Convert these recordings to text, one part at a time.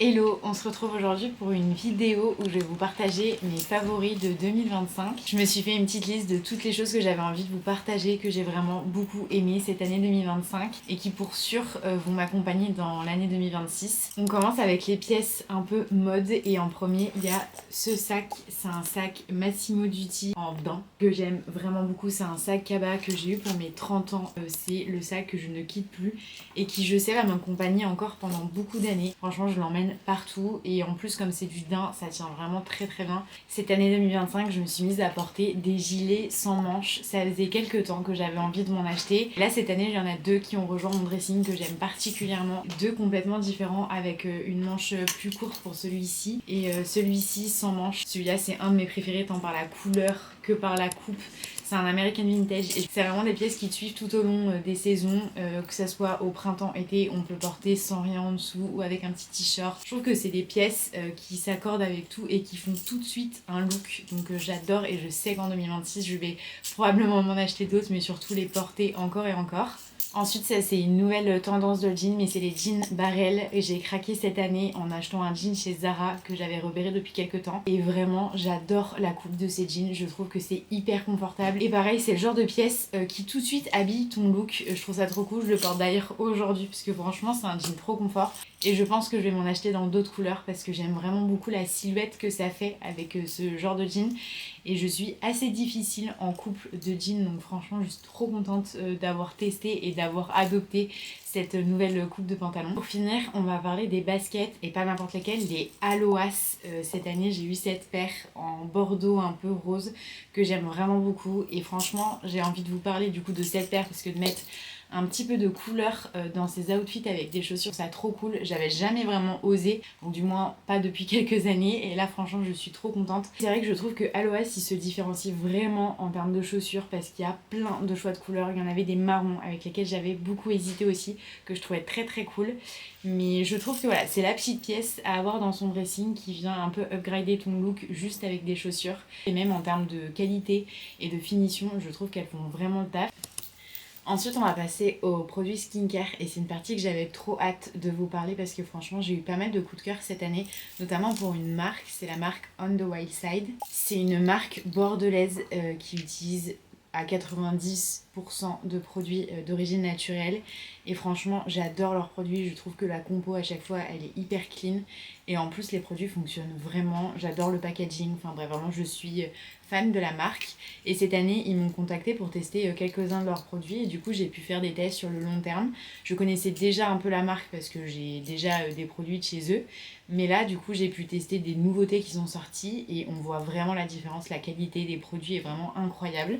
Hello, on se retrouve aujourd'hui pour une vidéo où je vais vous partager mes favoris de 2025. Je me suis fait une petite liste de toutes les choses que j'avais envie de vous partager, que j'ai vraiment beaucoup aimé cette année 2025 et qui pour sûr vont m'accompagner dans l'année 2026. On commence avec les pièces un peu mode et en premier il y a ce sac, c'est un sac Massimo Dutti en daim que j'aime vraiment beaucoup. C'est un sac Kaba que j'ai eu pour mes 30 ans. C'est le sac que je ne quitte plus et qui je sais va m'accompagner encore pendant beaucoup d'années. Franchement je l'emmène partout et en plus comme c'est du daim ça tient vraiment très bien. Cette année 2025 je me suis mise à porter des gilets sans manches. Ça faisait quelques temps que j'avais envie de m'en acheter. Là cette année il y en a deux qui ont rejoint mon dressing que j'aime particulièrement. Deux complètement différents avec une manche plus courte pour celui-ci et celui-ci sans manche. Celui-là c'est un de mes préférés tant par la couleur que par la coupe. C'est un American Vintage et c'est vraiment des pièces qui te suivent tout au long des saisons, que ça soit au printemps, été, on peut porter sans rien en dessous ou avec un petit t-shirt. Je trouve que c'est des pièces qui s'accordent avec tout et qui font tout de suite un look, donc j'adore et je sais qu'en 2026 je vais probablement m'en acheter d'autres mais surtout les porter encore et encore. Ensuite ça c'est une nouvelle tendance de jean mais c'est les jeans barrel et j'ai craqué cette année en achetant un jean chez Zara que j'avais repéré depuis quelques temps et vraiment j'adore la coupe de ces jeans, je trouve que c'est hyper confortable et pareil c'est le genre de pièce qui tout de suite habille ton look, je trouve ça trop cool, je le porte d'ailleurs aujourd'hui parce que franchement c'est un jean pro confort et je pense que je vais m'en acheter dans d'autres couleurs parce que j'aime vraiment beaucoup la silhouette que ça fait avec ce genre de jean et je suis assez difficile en couple de jeans donc franchement je suis trop contente d'avoir testé et d'avoir adopté cette nouvelle coupe de pantalon. Pour finir on va parler des baskets et pas n'importe lesquelles, les Aloas. Cette année j'ai eu cette paire en bordeaux un peu rose que j'aime vraiment beaucoup et franchement j'ai envie de vous parler du coup de cette paire parce que de mettre un petit peu de couleur dans ces outfits avec des chaussures, ça trop cool. J'avais jamais vraiment osé, donc du moins pas depuis quelques années et là franchement je suis trop contente. C'est vrai que je trouve que Aloas il se différencie vraiment en termes de chaussures parce qu'il y a plein de choix de couleurs. Il y en avait des marrons avec lesquels j'avais beaucoup hésité aussi, que je trouvais très cool. Mais je trouve que voilà, c'est la petite pièce à avoir dans son dressing qui vient un peu upgrader ton look juste avec des chaussures. Et même en termes de qualité et de finition, je trouve qu'elles font vraiment le taf. Ensuite on va passer aux produits skincare et c'est une partie que j'avais trop hâte de vous parler parce que franchement j'ai eu pas mal de coups de cœur cette année, notamment pour une marque, c'est la marque On The Wild Side. C'est une marque bordelaise qui utilise à 90% de produits d'origine naturelle et franchement j'adore leurs produits, je trouve que la compo à chaque fois elle est hyper clean et en plus les produits fonctionnent vraiment, j'adore le packaging, enfin bref vraiment je suis fan de la marque et cette année ils m'ont contacté pour tester quelques-uns de leurs produits et du coup j'ai pu faire des tests sur le long terme. Je connaissais déjà un peu la marque parce que j'ai déjà des produits de chez eux mais là du coup j'ai pu tester des nouveautés qui sont sorties et on voit vraiment la différence, la qualité des produits est vraiment incroyable.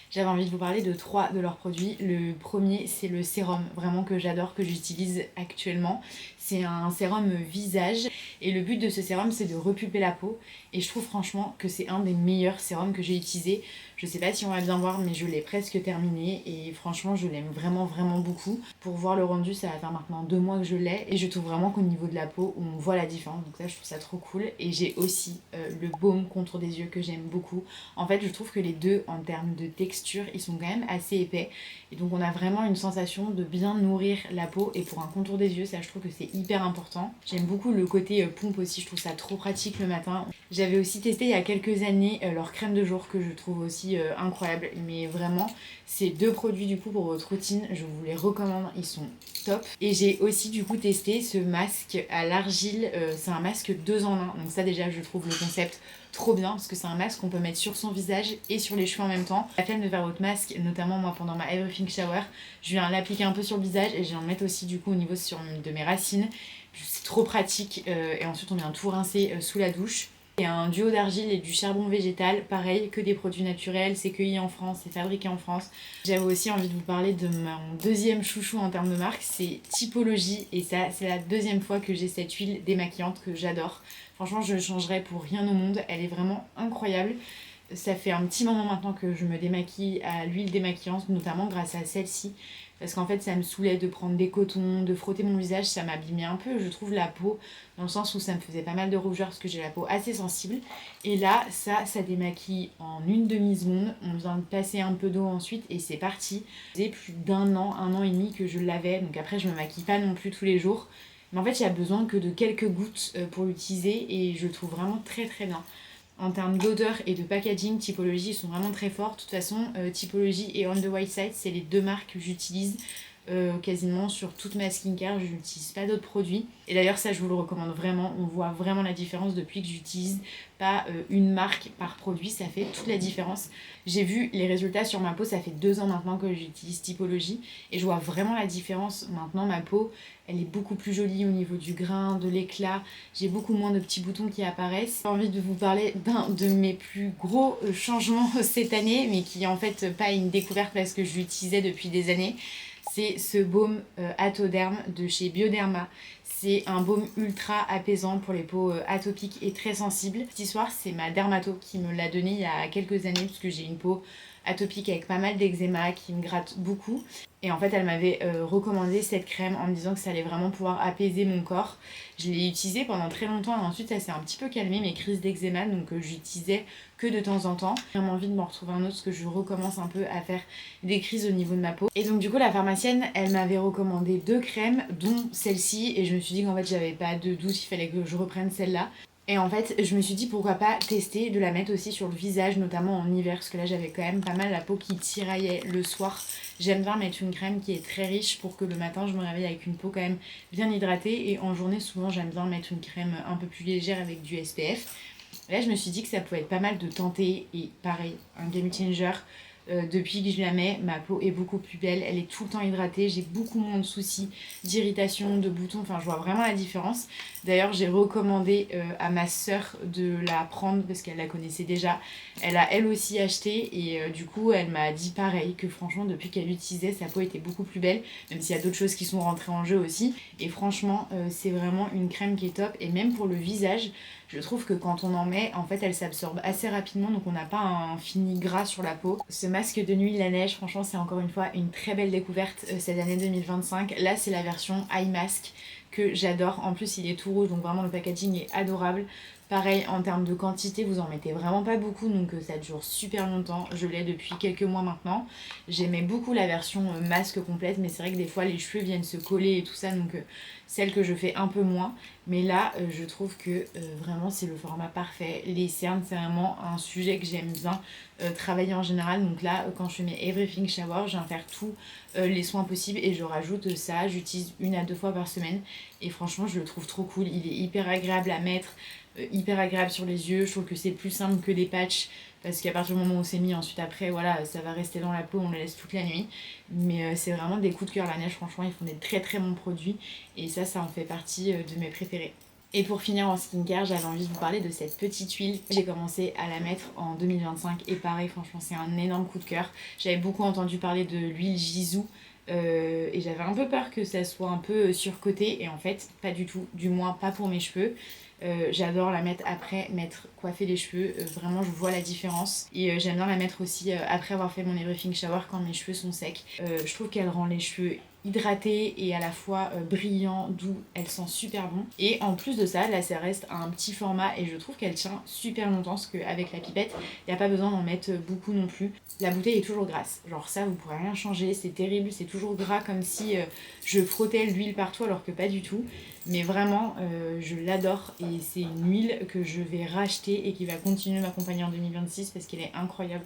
J'avais envie de vous parler de 3 de leurs produits. Le premier c'est le sérum, vraiment que j'adore, que j'utilise actuellement. C'est un sérum visage et le but de ce sérum c'est de repulper la peau et je trouve franchement que c'est un des meilleurs sérums que j'ai utilisé. Je sais pas si on va bien voir mais je l'ai presque terminé et franchement je l'aime vraiment beaucoup. Pour voir le rendu ça va faire maintenant 2 mois que je l'ai et je trouve vraiment qu'au niveau de la peau on voit la différence, donc ça je trouve ça trop cool. Et j'ai aussi le baume contour des yeux que j'aime beaucoup. En fait je trouve que les deux en termes de texture ils sont quand même assez épais et donc on a vraiment une sensation de bien nourrir la peau et pour un contour des yeux ça je trouve que c'est hyper important. J'aime beaucoup le côté pompe aussi, je trouve ça trop pratique le matin. J'avais aussi testé il y a quelques années leur crème de jour que je trouve aussi incroyable, mais vraiment ces deux produits du coup pour votre routine je vous les recommande, ils sont top. Et j'ai aussi du coup testé ce masque à l'argile, c'est un masque 2 en 1 donc ça déjà je trouve le concept trop bien parce que c'est un masque qu'on peut mettre sur son visage et sur les cheveux en même temps. La flemme de faire votre masque, notamment moi pendant ma Everything Shower, je viens l'appliquer un peu sur le visage et je viens le mettre aussi du coup au niveau de mes racines. C'est trop pratique et ensuite on vient tout rincer sous la douche. Il y a un duo d'argile et du charbon végétal, pareil que des produits naturels, c'est cueilli en France, c'est fabriqué en France. J'avais aussi envie de vous parler de mon deuxième chouchou en termes de marque, c'est Typologie et ça c'est la deuxième fois que j'ai cette huile démaquillante que j'adore. Franchement je ne changerais pour rien au monde, elle est vraiment incroyable. Ça fait un petit moment maintenant que je me démaquille à l'huile démaquillante, notamment grâce à celle-ci. Parce qu'en fait ça me saoulait de prendre des cotons, de frotter mon visage, ça m'abîmait un peu je trouve la peau, dans le sens où ça me faisait pas mal de rougeur parce que j'ai la peau assez sensible. Et là ça démaquille en une demi-seconde, on vient de passer un peu d'eau ensuite et c'est parti. Ça faisait plus d'1 an, 1 an et demi que je l'avais, donc après je me maquille pas non plus tous les jours. Mais en fait, il y a besoin que de quelques gouttes pour l'utiliser et je le trouve vraiment très très bien. En termes d'odeur et de packaging, Typology, ils sont vraiment très forts. De toute façon, Typology et On The White Side, c'est les deux marques que j'utilise quasiment sur toute ma skincare. Je n'utilise pas d'autres produits. Et d'ailleurs, ça, je vous le recommande vraiment. On voit vraiment la différence depuis que j'utilise pas une marque par produit. Ça fait toute la différence. J'ai vu les résultats sur ma peau. Ça fait 2 ans maintenant que j'utilise Typology. Et je vois vraiment la différence. Maintenant, ma peau, elle est beaucoup plus jolie au niveau du grain, de l'éclat. J'ai beaucoup moins de petits boutons qui apparaissent. J'ai envie de vous parler d'un de mes plus gros changements cette année, mais qui est en fait pas une découverte parce que je l'utilisais depuis des années. C'est ce baume Atoderm de chez Bioderma. C'est un baume ultra apaisant pour les peaux atopiques et très sensibles. Cette histoire, c'est ma dermato qui me l'a donné il y a quelques années parce que j'ai une peau atopique avec pas mal d'eczéma qui me gratte beaucoup. Et en fait, elle m'avait recommandé cette crème en me disant que ça allait vraiment pouvoir apaiser mon corps. Je l'ai utilisée pendant très longtemps et ensuite ça s'est un petit peu calmé mes crises d'eczéma, donc j'utilisais que de temps en temps. J'ai vraiment envie de m'en retrouver un autre parce que je recommence un peu à faire des crises au niveau de ma peau. Et donc du coup, la pharmacienne, elle m'avait recommandé 2 crèmes, dont celle-ci, et je me suis dit qu'en fait, j'avais pas de doute, il fallait que je reprenne celle-là. Et en fait, je me suis dit pourquoi pas tester de la mettre aussi sur le visage, notamment en hiver, parce que là j'avais quand même pas mal la peau qui tiraillait le soir. J'aime bien mettre une crème qui est très riche pour que le matin je me réveille avec une peau quand même bien hydratée. Et en journée, souvent j'aime bien mettre une crème un peu plus légère avec du SPF. Là, je me suis dit que ça pouvait être pas mal de tenter. Et pareil, un game changer. Depuis que je la mets, ma peau est beaucoup plus belle, elle est tout le temps hydratée, j'ai beaucoup moins de soucis d'irritation, de boutons, enfin je vois vraiment la différence. D'ailleurs, j'ai recommandé à ma soeur de la prendre parce qu'elle la connaissait déjà. Elle a elle aussi acheté et du coup elle m'a dit pareil, que franchement depuis qu'elle l'utilisait, sa peau était beaucoup plus belle, même s'il y a d'autres choses qui sont rentrées en jeu aussi. Et franchement, c'est vraiment une crème qui est top. Et même pour le visage, je trouve que quand on en met, en fait, elle s'absorbe assez rapidement, donc on n'a pas un fini gras sur la peau. Ce masque de nuit la neige, franchement, c'est encore une fois une très belle découverte cette année 2025. Là, c'est la version Eye Mask que j'adore. En plus, il est tout rouge, donc vraiment le packaging est adorable. Pareil, en termes de quantité, vous en mettez vraiment pas beaucoup, donc ça dure super longtemps. Je l'ai depuis quelques mois maintenant. J'aimais beaucoup la version masque complète, mais c'est vrai que des fois les cheveux viennent se coller et tout ça, donc celle que je fais un peu moins. Mais là, je trouve que vraiment c'est le format parfait. Les cernes, c'est vraiment un sujet que j'aime bien travailler en général. Donc là, quand je fais mes Everything Shower, je viens faire tous les soins possibles et je rajoute ça. J'utilise 1 à 2 fois par semaine et franchement, je le trouve trop cool. Il est hyper agréable à mettre, hyper agréable sur les yeux. Je trouve que c'est plus simple que des patchs parce qu'à partir du moment où c'est mis, ensuite après, voilà, ça va rester dans la peau, on le laisse toute la nuit. Mais c'est vraiment des coups de cœur la neige, franchement, ils font des très très bons produits et ça en fait partie de mes préférés. Et pour finir en skincare, j'avais envie de vous parler de cette petite huile. J'ai commencé à la mettre en 2025 et pareil, franchement, c'est un énorme coup de cœur. J'avais beaucoup entendu parler de l'huile Jisoo et j'avais un peu peur que ça soit un peu surcoté et en fait, pas du tout, du moins pas pour mes cheveux. J'adore la mettre après m'être coiffé les cheveux, vraiment je vois la différence et j'aime bien la mettre aussi après avoir fait mon everything shower quand mes cheveux sont secs. Je trouve qu'elle rend les cheveux hydratés et à la fois brillants, doux, elle sent super bon. Et en plus de ça, là ça reste un petit format et je trouve qu'elle tient super longtemps parce qu'avec la pipette, il n'y a pas besoin d'en mettre beaucoup non plus. La bouteille est toujours grasse, genre ça vous pourrez rien changer, c'est terrible, c'est toujours gras comme si je frottais l'huile partout alors que pas du tout. Mais vraiment, je l'adore et c'est une huile que je vais racheter et qui va continuer de m'accompagner en 2026 parce qu'elle est incroyable.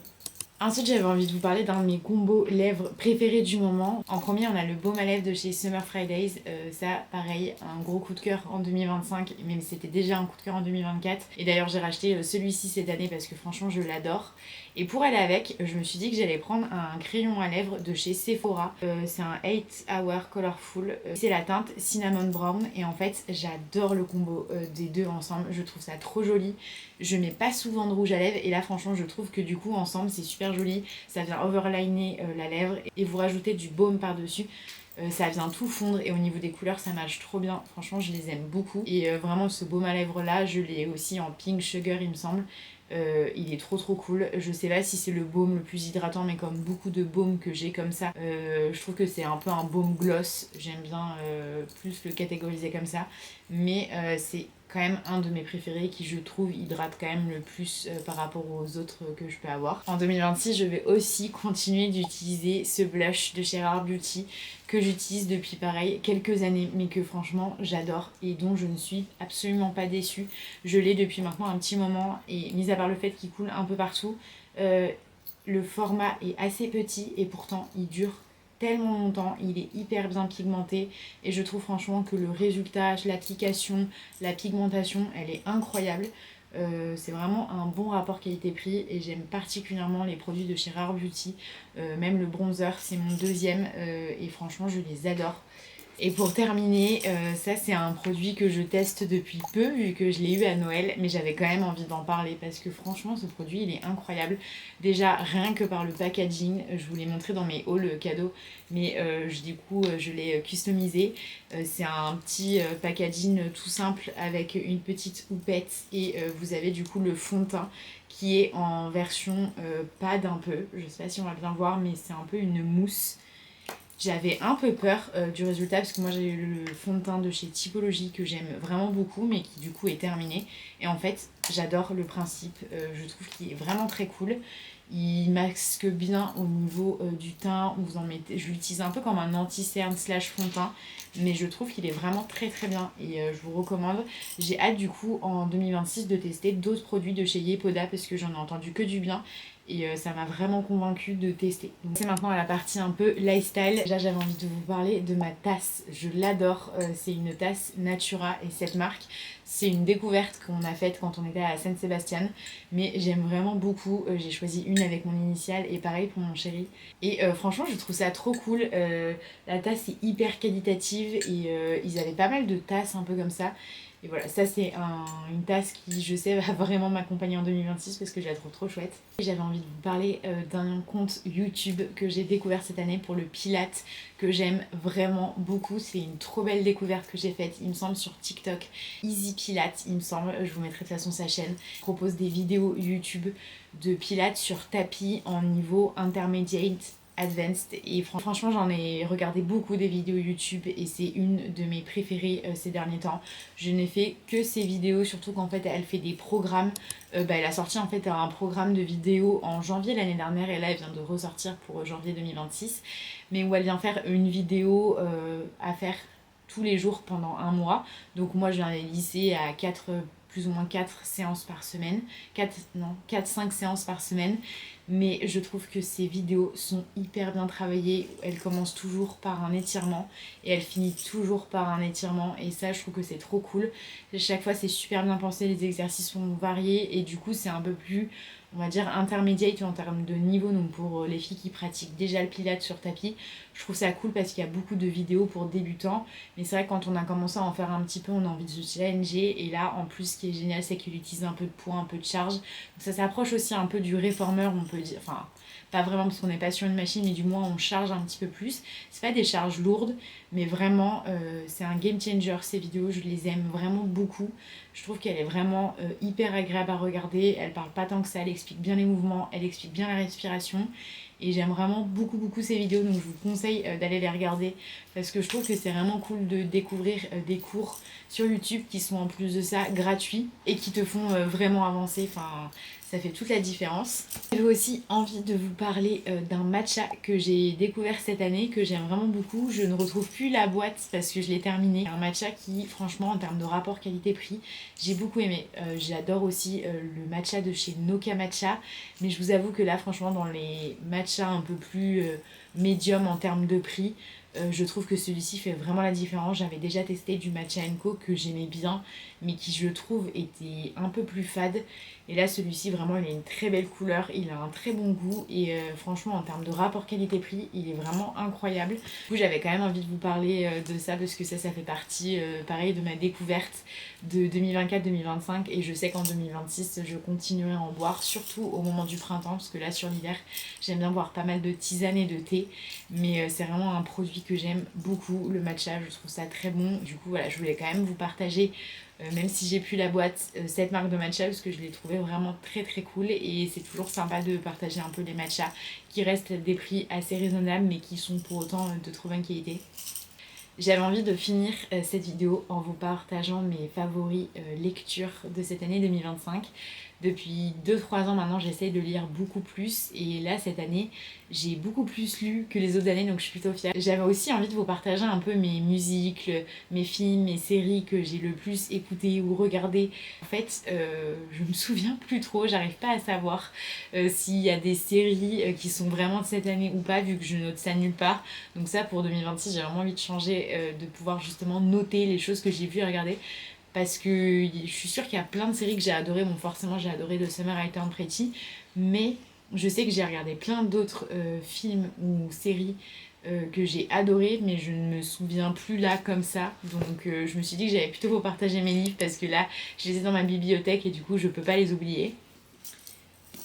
Ensuite, j'avais envie de vous parler d'un de mes combos lèvres préférés du moment. En premier, on a le baume à lèvres de chez Summer Fridays. Ça, pareil, un gros coup de cœur en 2025, même si c'était déjà un coup de cœur en 2024. Et d'ailleurs, j'ai racheté celui-ci cette année parce que franchement, je l'adore. Et pour aller avec, je me suis dit que j'allais prendre un crayon à lèvres de chez Sephora. C'est un 8 Hour Colorful. C'est la teinte Cinnamon Brown. Et en fait, j'adore le combo des deux ensemble. Je trouve ça trop joli. Je mets pas souvent de rouge à lèvres. Et là, franchement, je trouve que du coup, ensemble, c'est super joli. Ça vient overliner la lèvre. Et vous rajoutez du baume par-dessus. Ça vient tout fondre et au niveau des couleurs ça match trop bien, franchement je les aime beaucoup et vraiment ce baume à lèvres là je l'ai aussi en pink sugar il me semble. Il est trop cool. Je sais pas si c'est le baume le plus hydratant mais comme beaucoup de baumes que j'ai comme ça je trouve que c'est un peu un baume gloss, j'aime bien plus le catégoriser comme ça mais c'est quand même un de mes préférés qui je trouve hydrate quand même le plus par rapport aux autres que je peux avoir. En 2026 je vais aussi continuer d'utiliser ce blush de chez Rare Beauty que j'utilise depuis pareil quelques années mais que franchement j'adore et dont je ne suis absolument pas déçue. Je l'ai depuis maintenant un petit moment et mis à part le fait qu'il coule un peu partout, le format est assez petit et pourtant il dure tellement longtemps, il est hyper bien pigmenté et je trouve franchement que le résultat, l'application, la pigmentation, elle est incroyable. C'est vraiment un bon rapport qualité-prix et j'aime particulièrement les produits de chez Rare Beauty. Même le bronzer, c'est mon deuxième et franchement je les adore. Et pour terminer, ça c'est un produit que je teste depuis peu vu que je l'ai eu à Noël, mais j'avais quand même envie d'en parler parce que franchement ce produit il est incroyable. Déjà rien que par le packaging, je vous l'ai montré dans mes hauls cadeaux, mais du coup je l'ai customisé. C'est un petit packaging tout simple avec une petite houppette et vous avez du coup le fond de teint qui est en version pad un peu. Je sais pas si on va bien voir, mais c'est un peu une mousse. J'avais un peu peur du résultat parce que moi j'ai eu le fond de teint de chez Typologie que j'aime vraiment beaucoup mais qui du coup est terminé. Et en fait j'adore le principe, je trouve qu'il est vraiment très cool. Il masque bien au niveau du teint, vous en mettez, je l'utilise un peu comme un anti-cerne slash fond de teint, mais je trouve qu'il est vraiment très très bien et je vous recommande. J'ai hâte du coup en 2026 de tester d'autres produits de chez Yepoda parce que j'en ai entendu que du bien. Et ça m'a vraiment convaincue de tester. Donc c'est maintenant à la partie un peu lifestyle. Déjà j'avais envie de vous parler de ma tasse. Je l'adore. C'est une tasse Natura et cette marque. C'est une découverte qu'on a faite quand on était à Saint-Sébastien. Mais j'aime vraiment beaucoup. J'ai choisi une avec mon initiale et pareil pour mon chéri. Et franchement je trouve ça trop cool. La tasse est hyper qualitative et ils avaient pas mal de tasses un peu comme ça. Et voilà, ça c'est une tasse qui je sais va vraiment m'accompagner en 2026 parce que je la trouve trop chouette. J'avais envie de vous parler d'un compte YouTube que j'ai découvert cette année pour le Pilates que j'aime vraiment beaucoup. C'est une trop belle découverte que j'ai faite, il me semble, sur TikTok. Easy Pilates, il me semble, je vous mettrai de toute façon sa chaîne. Il propose des vidéos YouTube de Pilates sur tapis en niveau intermediate advanced et franchement j'en ai regardé beaucoup des vidéos YouTube et c'est une de mes préférées ces derniers temps. Je n'ai fait que ces vidéos, surtout qu'en fait elle fait des programmes. Elle a sorti en fait un programme de vidéos en janvier l'année dernière et là elle vient de ressortir pour janvier 2026, mais où elle vient faire une vidéo à faire tous les jours pendant un mois. Donc moi je viens les lisser à plus ou moins 4 séances par semaine, 4-5 séances par semaine, mais je trouve que ces vidéos sont hyper bien travaillées. Elle commence toujours par un étirement et elle finit toujours par un étirement et ça je trouve que c'est trop cool. Chaque fois c'est super bien pensé, les exercices sont variés et du coup c'est un peu plus, on va dire, intermediate en termes de niveau. Donc pour les filles qui pratiquent déjà le pilates sur tapis, je trouve ça cool parce qu'il y a beaucoup de vidéos pour débutants, mais c'est vrai que quand on a commencé à en faire un petit peu on a envie de se challenger et là en plus ce qui est génial c'est qu'il utilise un peu de poids, un peu de charge, donc ça s'approche aussi un peu du réformeur on peut dire, enfin pas vraiment parce qu'on n'est pas sur une machine mais du moins on charge un petit peu plus. C'est pas des charges lourdes mais vraiment c'est un game changer ces vidéos, je les aime vraiment beaucoup. Je trouve qu'elle est vraiment hyper agréable à regarder, elle parle pas tant que ça, elle explique bien les mouvements, elle explique bien la respiration et j'aime vraiment beaucoup beaucoup ces vidéos, donc je vous conseille d'aller les regarder parce que je trouve que c'est vraiment cool de découvrir des cours sur YouTube qui sont en plus de ça gratuits et qui te font vraiment avancer, enfin ça fait toute la différence. J'avais aussi envie de vous parler d'un matcha que j'ai découvert cette année, que j'aime vraiment beaucoup. Je ne retrouve plus la boîte parce que je l'ai terminé. Un matcha qui, franchement, en termes de rapport qualité-prix, j'ai beaucoup aimé. J'adore aussi le matcha de chez Noka Matcha, mais je vous avoue que là, franchement, dans les matchas un peu plus médium en termes de prix, je trouve que celui-ci fait vraiment la différence. J'avais déjà testé du matcha Co que j'aimais bien, mais qui je trouve était un peu plus fade. Et là celui-ci vraiment il a une très belle couleur, il a un très bon goût et franchement en termes de rapport qualité-prix il est vraiment incroyable. Du coup j'avais quand même envie de vous parler de ça parce que ça fait partie pareil de ma découverte de 2024-2025 et je sais qu'en 2026 je continuerai à en boire, surtout au moment du printemps parce que là sur l'hiver j'aime bien boire pas mal de tisane et de thé, mais c'est vraiment un produit que j'aime beaucoup, le matcha, je trouve ça très bon. Du coup voilà, je voulais quand même vous partager même si j'ai plus la boîte, cette marque de matcha parce que je l'ai trouvé vraiment très très cool et c'est toujours sympa de partager un peu les matchas qui restent des prix assez raisonnables mais qui sont pour autant de trop bonne qualité. J'avais envie de finir cette vidéo en vous partageant mes favoris lectures de cette année 2025. Depuis 2-3 ans maintenant, j'essaye de lire beaucoup plus et là cette année, j'ai beaucoup plus lu que les autres années, donc je suis plutôt fière. J'avais aussi envie de vous partager un peu mes musiques, mes films, mes séries que j'ai le plus écoutées ou regardées. En fait, je me souviens plus trop, j'arrive pas à savoir s'il y a des séries qui sont vraiment de cette année ou pas, vu que je note ça nulle part. Donc ça, pour 2026, j'ai vraiment envie de changer, de pouvoir justement noter les choses que j'ai vues et regarder. Parce que je suis sûre qu'il y a plein de séries que j'ai adorées. Bon, forcément, j'ai adoré The Summer I Turned Pretty, mais je sais que j'ai regardé plein d'autres films ou séries que j'ai adoré, mais je ne me souviens plus là comme ça. Donc je me suis dit que j'allais plutôt vous partager mes livres parce que là, je les ai dans ma bibliothèque et du coup, je peux pas les oublier.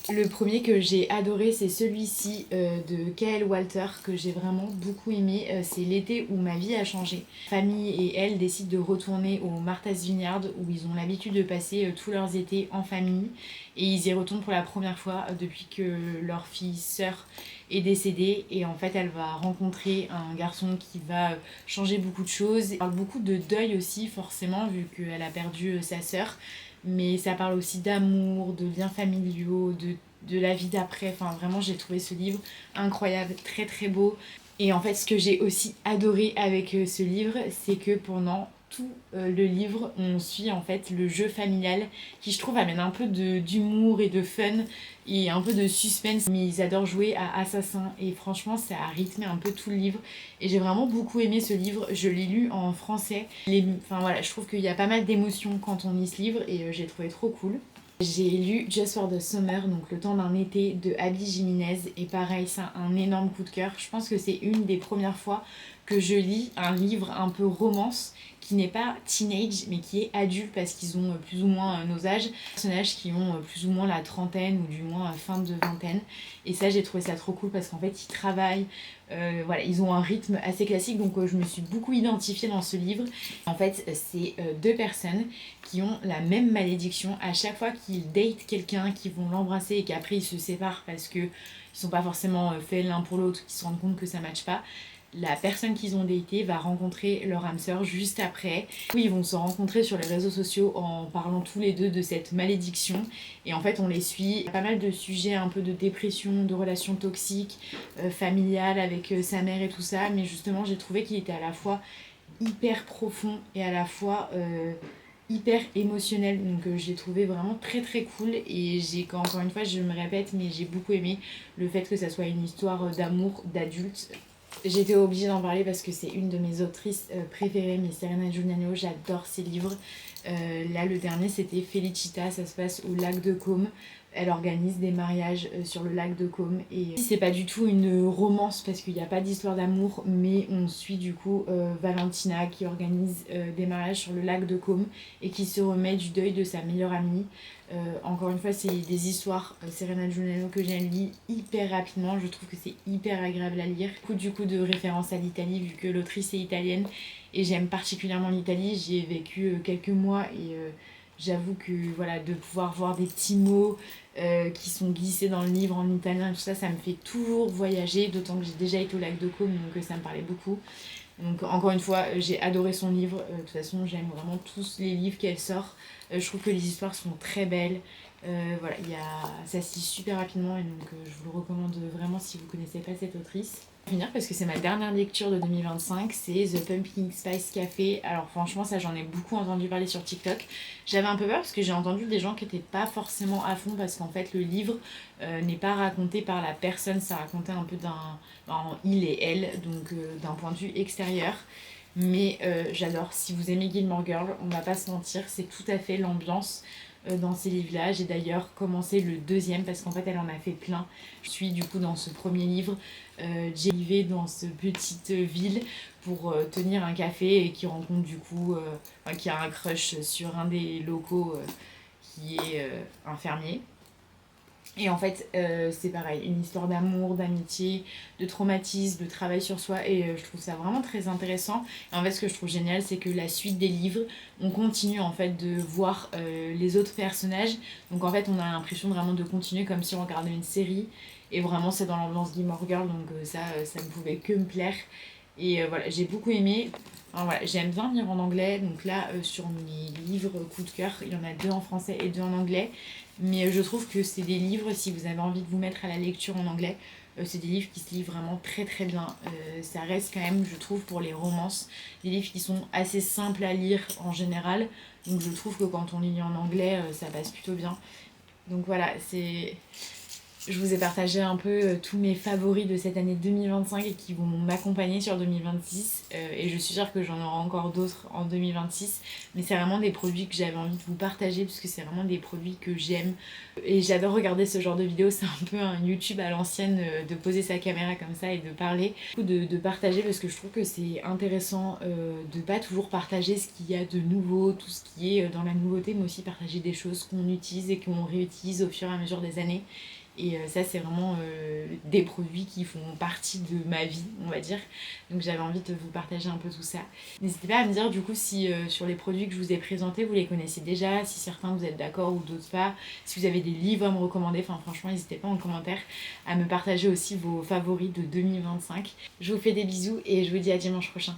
Le premier que j'ai adoré, c'est celui-ci de K.L. Walter, que j'ai vraiment beaucoup aimé. C'est L'été où ma vie a changé. Famille et elle décident de retourner au Martha's Vineyard, où ils ont l'habitude de passer tous leurs étés en famille. Et ils y retournent pour la première fois depuis que leur fille sœur est décédée. Et en fait, elle va rencontrer un garçon qui va changer beaucoup de choses. Elle parle beaucoup de deuil aussi, forcément, vu qu'elle a perdu sa sœur. Mais ça parle aussi d'amour, de liens familiaux, de la vie d'après. Enfin, vraiment, j'ai trouvé ce livre incroyable, très très beau. Et en fait, ce que j'ai aussi adoré avec ce livre, c'est que pendant tout le livre, on suit en fait le jeu familial qui, je trouve, amène un peu d'humour et de fun et un peu de suspense. Mais ils adorent jouer à assassin et franchement, ça a rythmé un peu tout le livre. Et j'ai vraiment beaucoup aimé ce livre. Je l'ai lu en français. Enfin voilà, je trouve qu'il y a pas mal d'émotions quand on lit ce livre et j'ai trouvé trop cool. J'ai lu Just for the Summer, donc Le temps d'un été de Abby Jiménez, et pareil, c'est un énorme coup de cœur. Je pense que c'est une des premières fois que je lis un livre un peu romance qui n'est pas teenage mais qui est adulte parce qu'ils ont plus ou moins nos âges. Des personnages qui ont plus ou moins la trentaine ou du moins fin de vingtaine. Et ça, j'ai trouvé ça trop cool parce qu'en fait, ils travaillent, voilà, ils ont un rythme assez classique, donc je me suis beaucoup identifiée dans ce livre. En fait, c'est deux personnes qui ont la même malédiction. À chaque fois qu'ils datent quelqu'un, qu'ils vont l'embrasser et qu'après ils se séparent parce qu'ils sont pas forcément faits l'un pour l'autre, qu'ils se rendent compte que ça matche pas, la personne qu'ils ont daté va rencontrer leur âme sœur juste après. Ils vont se rencontrer sur les réseaux sociaux en parlant tous les deux de cette malédiction. Et en fait, on les suit. Il y a pas mal de sujets, un peu de dépression, de relations toxiques, familiales avec sa mère et tout ça. Mais justement, j'ai trouvé qu'il était à la fois hyper profond et à la fois hyper émotionnel. Donc je l'ai trouvé vraiment très très cool. Et encore une fois, je me répète, mais j'ai beaucoup aimé le fait que ça soit une histoire d'amour d'adulte. J'étais obligée d'en parler parce que c'est une de mes autrices préférées, mais Serena Giuliano, j'adore ses livres. Là, le dernier, c'était Felicita, ça se passe au lac de Côme. Elle organise des mariages sur le lac de Côme. Et c'est pas du tout une romance parce qu'il n'y a pas d'histoire d'amour, mais on suit du coup Valentina qui organise des mariages sur le lac de Côme et qui se remet du deuil de sa meilleure amie. Encore une fois, c'est des histoires Serena Giuliano que j'ai lues hyper rapidement. Je trouve que c'est hyper agréable à lire. Du coup de référence à l'Italie vu que l'autrice est italienne et j'aime particulièrement l'Italie. J'y ai vécu quelques mois et j'avoue que voilà, de pouvoir voir des petits mots qui sont glissés dans le livre en italien et tout ça, ça me fait toujours voyager. D'autant que j'ai déjà été au lac de Côme, donc ça me parlait beaucoup. Donc encore une fois, j'ai adoré son livre. De toute façon, j'aime vraiment tous les livres qu'elle sort. Je trouve que les histoires sont très belles. Voilà, ça se lit super rapidement et donc je vous le recommande vraiment si vous connaissez pas cette autrice. Je vais finir parce que c'est ma dernière lecture de 2025, c'est The Pumpkin Spice Café. Alors franchement, ça j'en ai beaucoup entendu parler sur TikTok. J'avais un peu peur parce que j'ai entendu des gens qui étaient pas forcément à fond parce qu'en fait le livre n'est pas raconté par la personne, ça racontait un peu il et elle, donc d'un point de vue extérieur. Mais j'adore, si vous aimez Gilmore Girl, on va pas se mentir, c'est tout à fait l'ambiance dans ces livres-là. J'ai d'ailleurs commencé le deuxième parce qu'en fait elle en a fait plein. Je suis du coup dans ce premier livre, j'ai arrivé dans cette petite ville pour tenir un café et qui rencontre du coup, qui a un crush sur un des locaux qui est un fermier. Et en fait, c'est pareil, une histoire d'amour, d'amitié, de traumatisme, de travail sur soi. Et je trouve ça vraiment très intéressant. Et en fait, ce que je trouve génial, c'est que la suite des livres, on continue en fait de voir les autres personnages. Donc en fait, on a l'impression vraiment de continuer comme si on regardait une série. Et vraiment, c'est dans l'ambiance Gilmore Girl, donc ça ne pouvait que me plaire. Et voilà, j'ai beaucoup aimé. Enfin, voilà, j'aime bien lire en anglais, donc là sur mes livres coup de cœur, il y en a 2 en français et 2 en anglais. Mais je trouve que c'est des livres, si vous avez envie de vous mettre à la lecture en anglais, c'est des livres qui se lisent vraiment très très bien. Ça reste quand même, je trouve, pour les romances, des livres qui sont assez simples à lire en général. Donc je trouve que quand on les lit en anglais, ça passe plutôt bien. Donc voilà, je vous ai partagé un peu tous mes favoris de cette année 2025 et qui vont m'accompagner sur 2026. Et je suis sûre que j'en aurai encore d'autres en 2026. Mais c'est vraiment des produits que j'avais envie de vous partager parce que c'est vraiment des produits que j'aime. Et j'adore regarder ce genre de vidéos. C'est un peu un YouTube à l'ancienne de poser sa caméra comme ça et de parler. De partager parce que je trouve que c'est intéressant de pas toujours partager ce qu'il y a de nouveau, tout ce qui est dans la nouveauté, mais aussi partager des choses qu'on utilise et qu'on réutilise au fur et à mesure des années. Et ça, c'est vraiment des produits qui font partie de ma vie, on va dire. Donc j'avais envie de vous partager un peu tout ça. N'hésitez pas à me dire du coup si sur les produits que je vous ai présentés, vous les connaissez déjà, si certains vous êtes d'accord ou d'autres pas, si vous avez des livres à me recommander. Enfin franchement, n'hésitez pas en commentaire à me partager aussi vos favoris de 2025. Je vous fais des bisous et je vous dis à dimanche prochain.